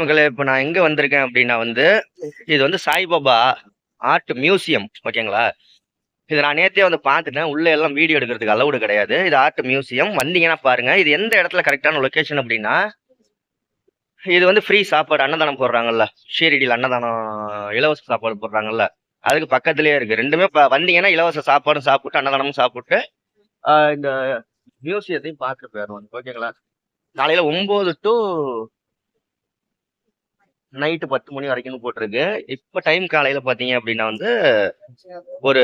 மகளே, இப்போ நான் எங்க வந்திருக்கேன் அப்படின்னா வந்து, இது வந்து சாய்பாபா ஆர்ட் மியூசியம். ஓகேங்களா? இத நான் நேத்தே வந்து பார்த்துட்டேன். உள்ள எல்லாம் வீடியோ எடுக்கிறதுக்கு அலவுடு கிடையாது. இது ஆர்ட் மியூசியம். வந்தீங்கன்னா பாருங்க. இது எந்த இடத்துல கரெக்டான லொகேஷன் அப்படின்னா, இது வந்து ஃப்ரீ சாப்பாடு அன்னதானம் போடுறாங்கல்ல. ஷீரடியில அன்னதானம் இலவச சாப்பாடு போடுறாங்கல்ல. அதுக்கு பக்கத்திலேயே இருக்கு. 2மே வந்தீங்கன்னா இலவச சாப்பாடும் சாப்பிட்டு, அன்னதானமும் சாப்பிட்டு, இந்த மியூசியத்தையும் பார்த்துட்டு போயிடலாம். ஓகேங்களா? காலையில 9 டூ நைட்டு 10 மணி வரைக்கும்னு போட்டிருக்கு. இப்ப டைம் காலையில பாத்தீங்க அப்படின்னா வந்து ஒரு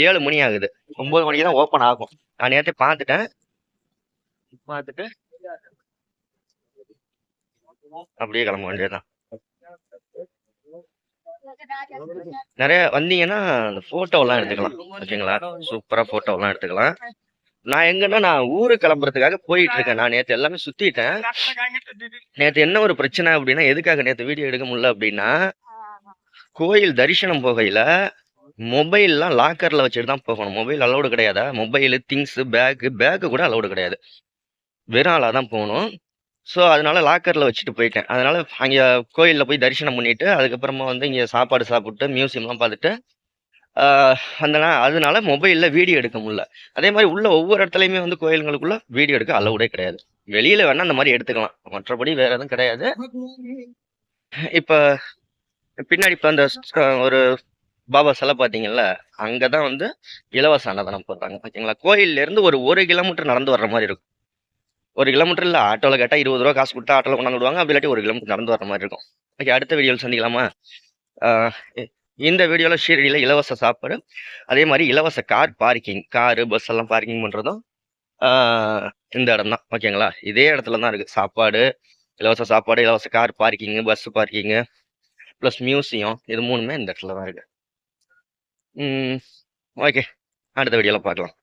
7 மணி ஆகுது. 9 மணிக்கு தான் ஓப்பன் ஆகும். நான் நேத்தே பார்த்துட்டேன். பார்த்துட்டு அப்படியே கிளம்ப வேண்டியதுதான். நிறைய வந்தீங்கன்னா அந்த போட்டோ எல்லாம் எடுத்துக்கலாம். ஓகேங்களா? சூப்பரா போட்டோ எல்லாம் எடுத்துக்கலாம். நான் எங்கன்னா நான் ஊருக்கு கிளம்புறதுக்காக போயிட்டு இருக்கேன். நான் நேத்து எல்லாமே சுத்திட்டேன். நேத்து என்ன ஒரு பிரச்சனை அப்படின்னா, எதுக்காக நேத்து வீடியோ எடுக்க முடியல அப்படின்னா, கோயில் தரிசனம் போகையில மொபைல்லாம் லாக்கர்ல வச்சுட்டு தான் போகணும். மொபைல் அலௌடு கிடையாதா? மொபைலு, திங்ஸ், பேக்கு கூட அலௌடு கிடையாது. வெறும் ஆளா தான் போகணும். ஸோ அதனால லாக்கர்ல வச்சுட்டு போயிட்டேன். அதனால அங்க கோயில்ல போய் தரிசனம் பண்ணிட்டு, அதுக்கப்புறமா வந்து இங்க சாப்பாடு சாப்பிட்டு, மியூசியம்லாம் பார்த்துட்டு, ஆ அதனால மொபைல்ல வீடியோ எடுக்க முடியல. அதே மாரி உள்ள ஒவ்வொரு இடத்துலயுமே வந்து கோயில்களுக்குள்ள வீடியோ எடுக்க அலௌடே கிடையாது. வெளியில வேணா அந்த மாரி எடுத்துக்கலாம். மற்றபடி வேற எதுவும் கிடையாது. இப்ப பின்னாடி இப்ப அந்த ஒரு பாபா சிலை பார்த்தீங்கல்ல, அங்கதான் வந்து இலவச அன்னதானம் போடுறாங்க. ஓகேங்களா? கோயில்ல இருந்து ஒரு 1 கிலோமீட்டர் நடந்து வர்ற மாரி இருக்கும். 1 கிலோமீட்டர் இல்ல, ஆட்டோல கேட்டா ரூ. 20 காசு குடுத்தா ஆட்டோல கொண்டாந்து விடுவாங்க. அப்படி இல்லாட்டி 1 கிலோமீட்டர் நடந்து வர்ற மாரி இருக்கும். ஓகே, அடுத்த வீடியோல சந்திக்கலாமா? ஆ இந்த வீடியோல ஷீரடியில இலவச சாப்பாடு, அதே மாரி இலவச கார் பார்க்கிங். காரு, பஸ் எல்லாம் பார்க்கிங் பண்றதும் ஆ இந்த இடம் தான். ஓகேங்களா? இதே இடத்துல தான் இருக்கு. சாப்பாடு, இலவச car parking, bus parking, plus museum. இது 3மே இந்த இடத்துல தான் இருக்கு. ம். ஓகே. அடுத்த வீடியோல பார்க்கலாம்.